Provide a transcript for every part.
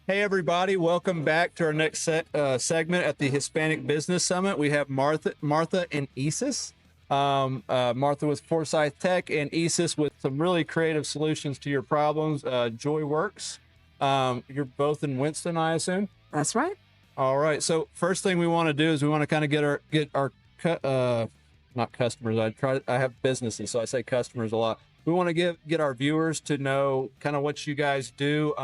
Hey everybody, welcome back to our next segment at the Hispanic Business Summit. We have Martha and Issis. Martha with Forsyth Tech and Issis with some really creative solutions to your problems. Joy Works. You're both in Winston, I assume. That's right. All right. So first thing we want to do is we want to kind of get our not customers. I have businesses, so I say customers a lot. We want to get our viewers to know kind of what you guys do.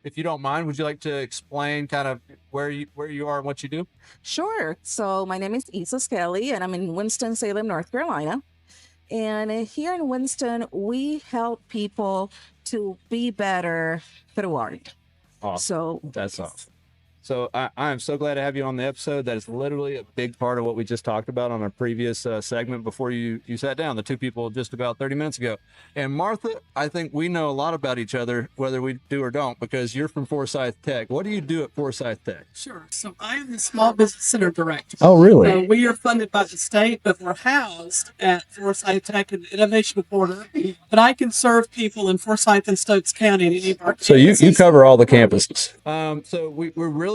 If you don't mind, would you like to explain kind of where you are and what you do? Sure. So my name is Issis Kelly, and I'm in Winston-Salem, North Carolina. And here in Winston, we help people to be better through art. Awesome. That's awesome. So I am so glad to have you on the episode. That is literally a big part of what we just talked about on our previous segment before you sat down, the two people just about 30 minutes ago. And Martha, I think we know a lot about each other, whether we do or don't, because you're from Forsyth Tech. What do you do at Forsyth Tech? Sure. So I am the Small Business Center Director. Oh, really? We are funded by the state, but we're housed at Forsyth Tech and Innovation Corner. But I can serve people in Forsyth and Stokes County and any of our So you campuses. cover all the campuses. So we're really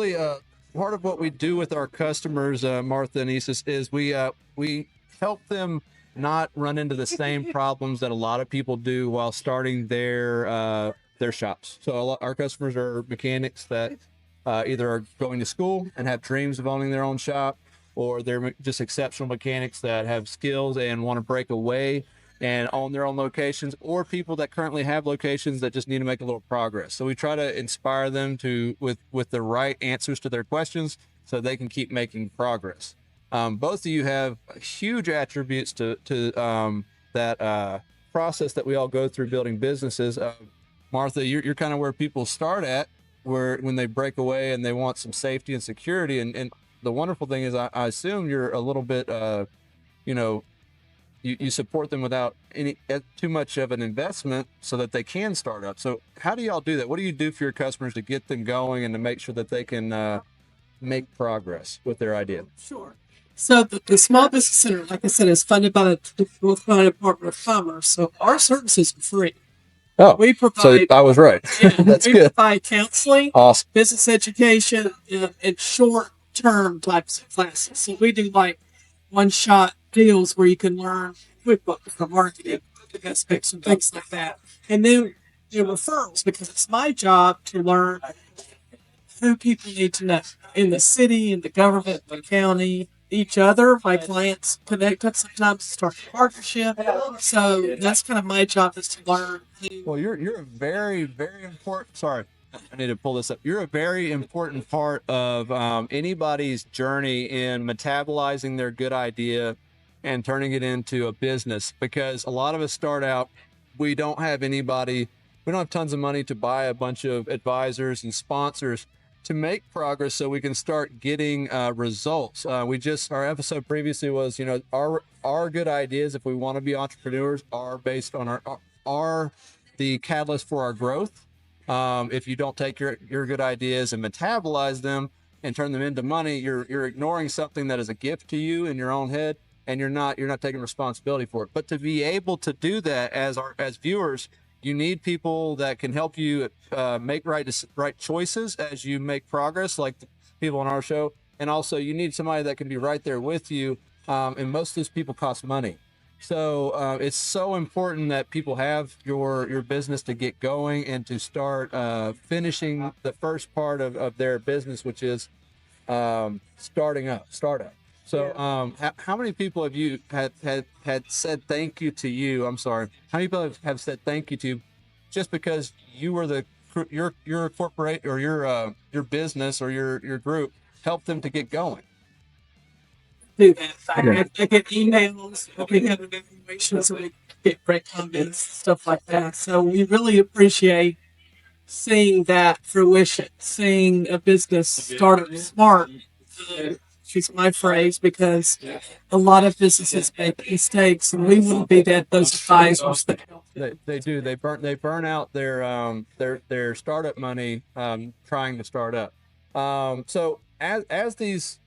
part of what we do with our customers, Martha and Issis, is we help them not run into the same problems that a lot of people do while starting their shops. So our customers are mechanics that either are going to school and have dreams of owning their own shop, or they're just exceptional mechanics that have skills and want to break away and own their own locations, or people that currently have locations that just need to make a little progress. So we try to inspire them with the right answers to their questions so they can keep making progress. Both of you have huge attributes to that process that we all go through building businesses. Martha, you're kind of where people start at, when they break away and they want some safety and security. And the wonderful thing is, I assume you're a little bit, you support them without too much of an investment so that they can start up. So how do y'all do that? What do you do for your customers to get them going and to make sure that they can make progress with their idea? Sure. So the Small Business Center, like I said, is funded by the North Carolina Department of Commerce. So our services are free. Oh, We so provide I was right. That's we good. provide counseling, Awesome. business education, and short-term types of classes. So we do like one-shot deals where you can learn QuickBooks for marketing aspects and things like that. And then referrals, because it's my job to learn who people need to know in the city, in the government, the county, each other. My clients connect us sometimes to start a partnership. So that's kind of my job, is to learn who. Well, you're a very, very important. Sorry, I need to pull this up. You're a very important part of anybody's journey in metabolizing their good idea and turning it into a business. Because a lot of us start out, we don't have tons of money to buy a bunch of advisors and sponsors to make progress so we can start getting results. Our episode previously was, our good ideas, if we want to be entrepreneurs, are based on are the catalyst for our growth. If you don't take your good ideas and metabolize them and turn them into money, you're ignoring something that is a gift to you in your own head, and you're not taking responsibility for it. But to be able to do that as viewers, you need people that can help you make right choices as you make progress, like the people on our show. And also, you need somebody that can be right there with you. And most of these people cost money. So it's so important that people have your business to get going and to start finishing the first part of their business, which is startup. So how many people have you had said thank you to you? I'm sorry. How many people have said thank you to you just because you were your corporate or your business or your group helped them to get going? Do that. I get emails, we have evaluations, and we get great comments, stuff like that. So we really appreciate seeing that fruition, seeing a business start smart. She's my phrase, because a lot of businesses make mistakes, and we wouldn't be those advisors that help. They do. They burn out their startup money trying to start up. So as these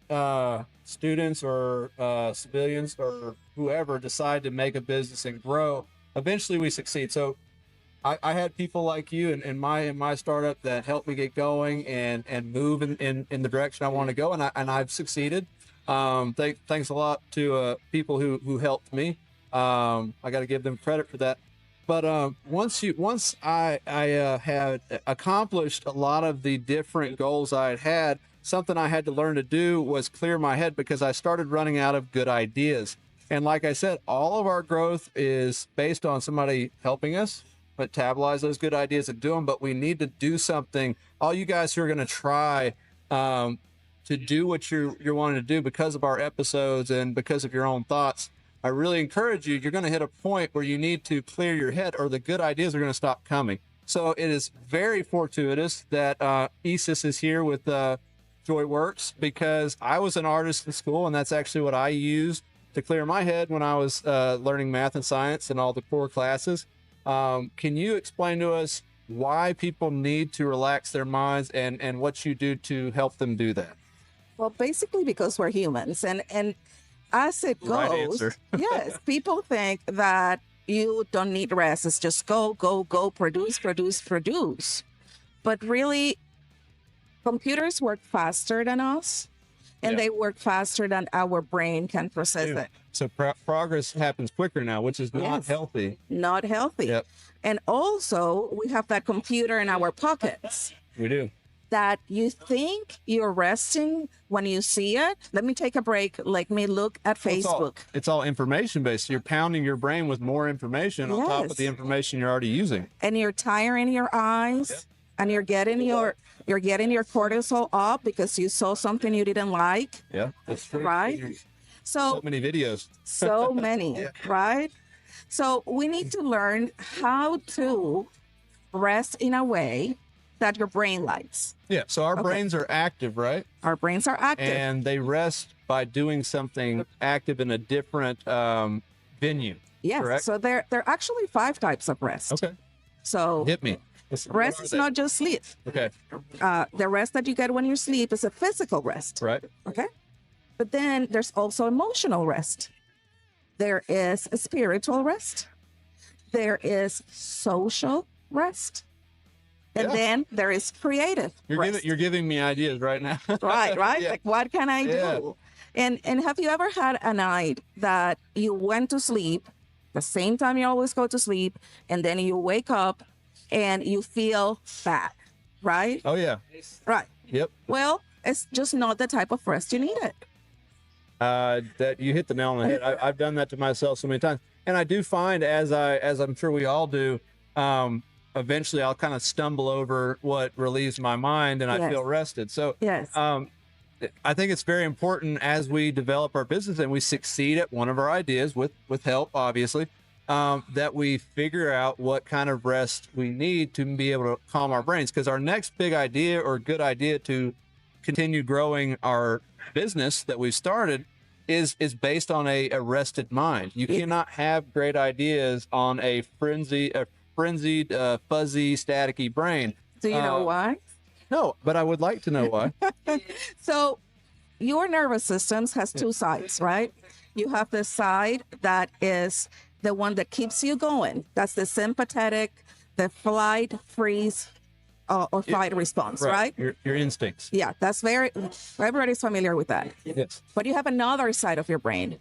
students or civilians or whoever decide to make a business and grow, eventually we succeed. So I had people like you in my startup that helped me get going and move in the direction I want to go, and I've succeeded. Thanks a lot to people who helped me. I got to give them credit for that. But once I had accomplished a lot of the different goals I had, something I had to learn to do was clear my head, because I started running out of good ideas. And like I said, all of our growth is based on somebody helping us metabolize those good ideas and do them. But we need to do something. All you guys who are going to try to do what you're wanting to do because of our episodes and because of your own thoughts, I really encourage you. You're going to hit a point where you need to clear your head, or the good ideas are going to stop coming. So it is very fortuitous that Issis is here with JoyWorks, because I was an artist in school, and that's actually what I used to clear my head when I was learning math and science and all the core classes. Can you explain to us why people need to relax their minds and what you do to help them do that? Well, basically because we're humans, and as it Right goes, answer. yes, people think that you don't need rest. It's just go, go, go, produce, produce, produce. But really, computers work faster than us, and Yeah. they work faster than our brain can process Yeah. it. So progress happens quicker now, which is not Yes. healthy. Not healthy. Yep. And also, we have that computer in our pockets We do. that you think you're resting when you see it. Let me take a break. Let me look at Facebook. It's all information based. You're pounding your brain with more information on top Yes. of the information you're already using. And you're tiring your eyes, Yep. and you're getting your cortisol up because you saw something you didn't like. Yeah, that's true. Right. So So many videos. so many, right? So we need to learn how to rest in a way that your brain likes. Yeah. So our Okay. brains are active, right? Our brains are active. And they rest by doing something active in a different venue. Yes. correct? So there are actually 5 types of rest. Okay. So Hit me. What rest are is they? not just sleep. Okay. The rest that you get when you sleep is a physical rest. Right. Okay. But then there's also emotional rest. There is a spiritual rest. There is social rest. And Yeah. then there is creative rest. You're giving me ideas right now. Right. Yeah. Like, what can I Yeah. do? And have you ever had a night that you went to sleep the same time you always go to sleep, and then you wake up and you feel bad, right? Oh yeah. Right. Yep. Well, it's just not the type of rest you needed. That you hit the nail on the head. I've done that to myself so many times, and I do find, as I'm sure we all do, eventually I'll kind of stumble over what relieves my mind, and I Yes. feel rested. So Yes. I think it's very important as we develop our business and we succeed at one of our ideas with help, obviously, that we figure out what kind of rest we need to be able to calm our brains. Because our next big idea or good idea to continue growing our business that we've started is based on a rested mind. You cannot have great ideas on a frenzied, fuzzy, staticky brain. Do you know why? No, but I would like to know why. So your nervous system has 2 sides, right? You have the side that is the one that keeps you going. That's the sympathetic, the flight, freeze, or fight response, right? Your instincts. Yeah, that's everybody's familiar with that. Yes. But you have another side of your brain,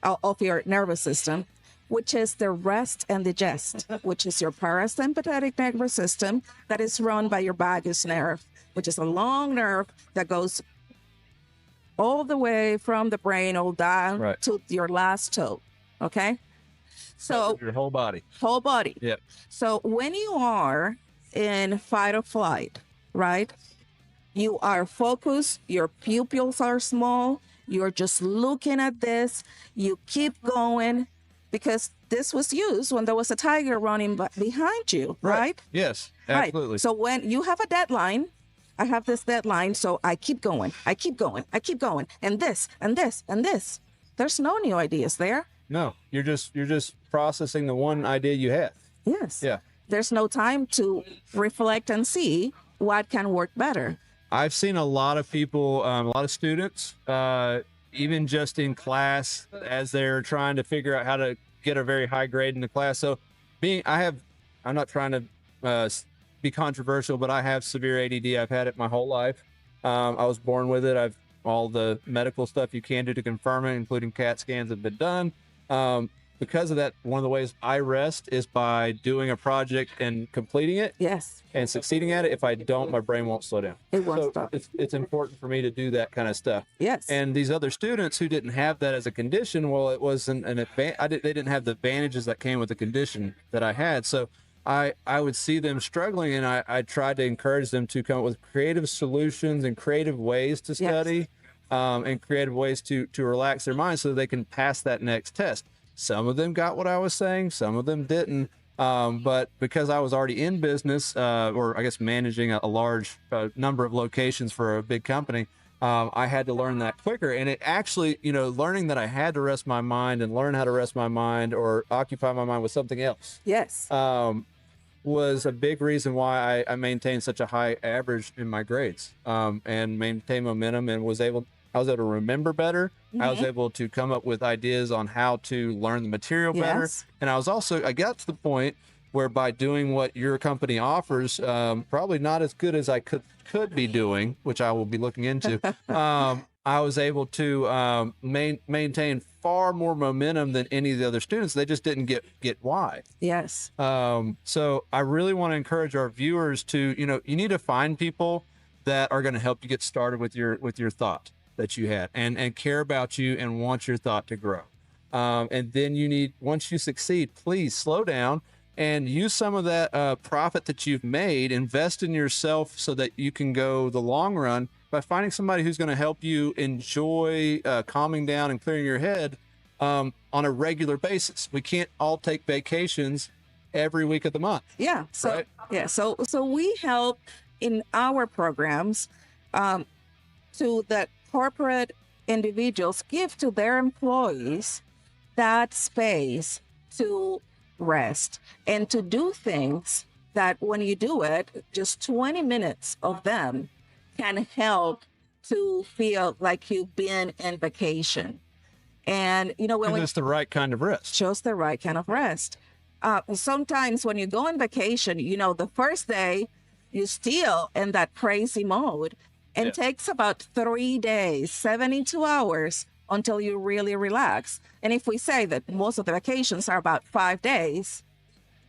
of your nervous system, which is the rest and digest, which is your parasympathetic nervous system that is run by your vagus nerve, which is a long nerve that goes all the way from the brain all down Right. to your last toe. Okay? So Your whole body. whole body. Yep. So when you are in fight or flight, right? You are focused, your pupils are small, you're just looking at this, you keep going because this was used when there was a tiger running behind you, right? Yes, Right. absolutely. So when you have a deadline, I have this deadline, so I keep going, I keep going, I keep going, and this, and this, and this. There's no new ideas there. No, you're just processing the one idea you had. Yes. Yeah. There's no time to reflect and see what can work better. I've seen a lot of people, a lot of students, even just in class as they're trying to figure out how to get a very high grade in the class. So I I'm not trying to be controversial, but I have severe ADD. I've had it my whole life. I was born with it. I've all the medical stuff you can do to confirm it, including CAT scans, have been done. Because of that, one of the ways I rest is by doing a project and completing it. Yes. And succeeding at it. If I don't, my brain won't slow down. It won't stop. It's important for me to do that kind of stuff. Yes. And these other students who didn't have that as a condition, well, it wasn't an advantage. They didn't have the advantages that came with the condition that I had. So I would see them struggling, and I tried to encourage them to come up with creative solutions and creative ways to study, and creative ways to relax their minds so that they can pass that next test. Some of them got what I was saying, some of them didn't. But because I was already in business, or I guess managing a large number of locations for a big company, I had to learn that quicker. And it actually, learning that I had to rest my mind and learn how to rest my mind or occupy my mind with something else. Yes. Was a big reason why I maintained such a high average in my grades, and maintained momentum, and I was able to remember better. I was able to come up with ideas on how to learn the material better. Yes. And I got to the point where by doing what your company offers, probably not as good as I could be doing, which I will be looking into, I was able to maintain far more momentum than any of the other students. They just didn't get why. Yes. So I really want to encourage our viewers to, you need to find people that are going to help you get started with your thought that you had and care about you and want your thought to grow. And then once you succeed, please slow down and use some of that profit that you've made, invest in yourself so that you can go the long run by finding somebody who's going to help you enjoy calming down and clearing your head on a regular basis. We can't all take vacations every week of the month. Yeah. So, right? yeah. So we help in our programs to that corporate individuals give to their employees that space to rest and to do things that when you do it, just 20 minutes of them can help to feel like you've been in vacation. And, when it's the right kind of rest. Just the right kind of rest. Sometimes when you go on vacation, the first day you're still in that crazy mode. And takes about 3 days, 72 hours until you really relax. And if we say that most of the vacations are about 5 days,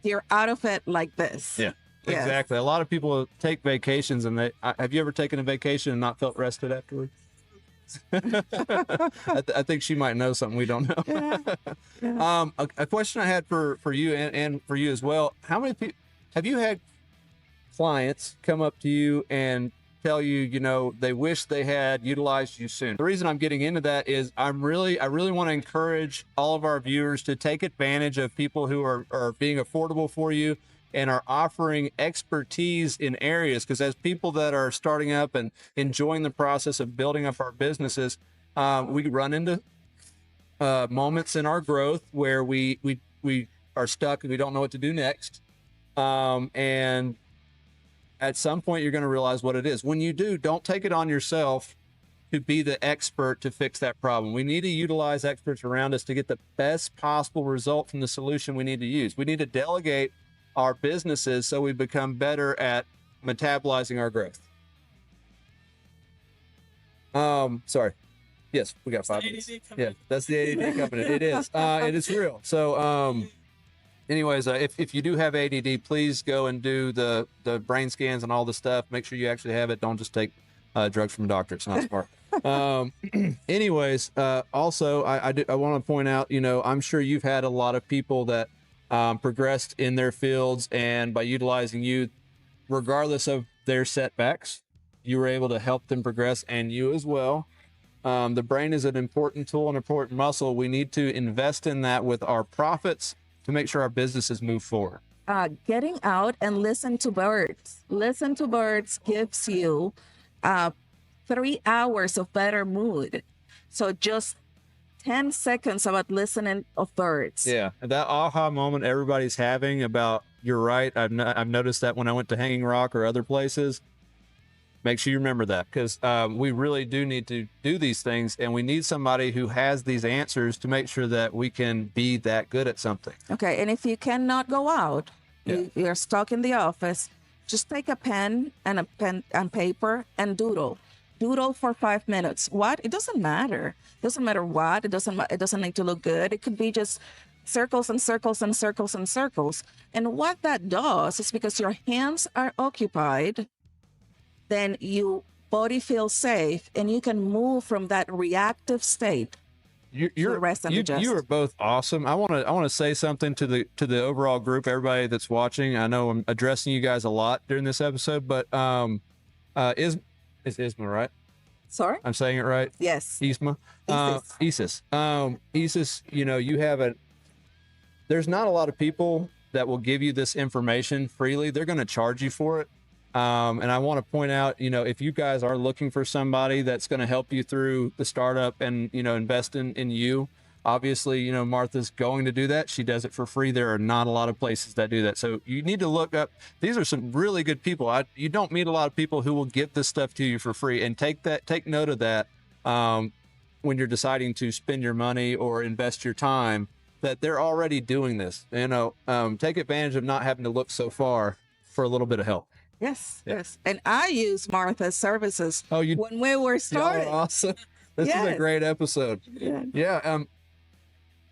you're out of it like this. Yeah, exactly. A lot of people take vacations, and have you ever taken a vacation and not felt rested afterwards? I think she might know something we don't know. Yeah. A question I had for you and for you as well. How many people have you had clients come up to you and tell you, they wish they had utilized you soon? The reason I'm getting into that is I really want to encourage all of our viewers to take advantage of people who are being affordable for you and are offering expertise in areas, because as people that are starting up and enjoying the process of building up our businesses, we run into moments in our growth where we are stuck and we don't know what to do next. And at some point, you're going to realize what it is. When you do, don't take it on yourself to be the expert to fix that problem. We need to utilize experts around us to get the best possible result from the solution we need to use. We need to delegate our businesses so we become better at metabolizing our growth. Sorry. Yes, we got 5 minutes. Yeah, that's the ADD company. It is. It is real. So, anyways, if you do have ADD, please go and do the brain scans and all the stuff. Make sure you actually have it. Don't just take drugs from a doctor. It's not smart. Anyways, also, I want to point out, I'm sure you've had a lot of people that progressed in their fields, and by utilizing you, regardless of their setbacks, you were able to help them progress, and you as well. The brain is an important tool and important muscle. We need to invest in that with our profits to make sure our businesses move forward. Getting out and listen to birds. Listen to birds gives you 3 hours of better mood. So just 10 seconds about listening of birds. Yeah, that aha moment everybody's having about, you're right. I've noticed that when I went to Hanging Rock or other places. Make sure you remember that, because we really do need to do these things, and we need somebody who has these answers to make sure that we can be that good at something. Okay, and if you cannot go out, You're stuck in the office. Just take a pen and paper and doodle. Doodle for 5 minutes. What? It doesn't matter. It doesn't matter what. It doesn't need to look good. It could be just circles and circles and circles and circles. And what that does is because your hands are occupied, then your body feels safe and you can move from that reactive state. You are both awesome. I want to say something to the overall group, everybody that's watching. I know I'm addressing you guys a lot during this episode, but is Isma right? Sorry, I'm saying it right. Yes, Isma, Issis. Issis. There's not a lot of people that will give you this information freely. They're going to charge you for it. And I want to point out, if you guys are looking for somebody that's going to help you through the startup and, invest in you, obviously, Martha's going to do that. She does it for free. There are not a lot of places that do that. So you need to look up. These are some really good people. You don't meet a lot of people who will give this stuff to you for free, and take note of that. When you're deciding to spend your money or invest your time, that they're already doing this, take advantage of not having to look so far for a little bit of help. Yes, yes. And I use Martha's services when we were starting. Awesome. This is a great episode. Yeah.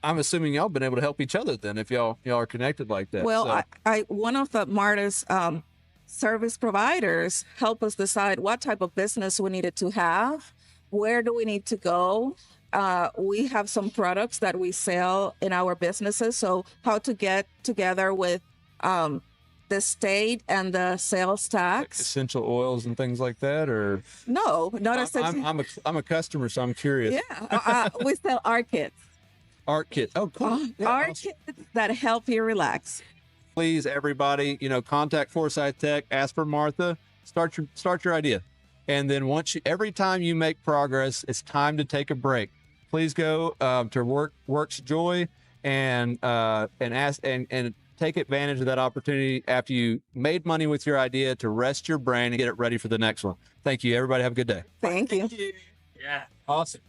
I'm assuming y'all been able to help each other then, if y'all are connected like that. Well, so. I one of the Martha's service providers help us decide what type of business we needed to have, where do we need to go. We have some products that we sell in our businesses, so how to get together with the state and the sales tax, like essential oils and things like that, or no, not essential. I'm a customer, so I'm curious. Yeah, we sell art kits. Art kit. Oh, cool. Art kits that help you relax. Please, everybody, contact Foresight Tech. Ask for Martha. Start your idea, and then every time you make progress, it's time to take a break. Please go to Works Joy and ask and take advantage of that opportunity after you made money with your idea to rest your brain and get it ready for the next one. Thank you, everybody. Have a good day. Thank you. Yeah. Awesome.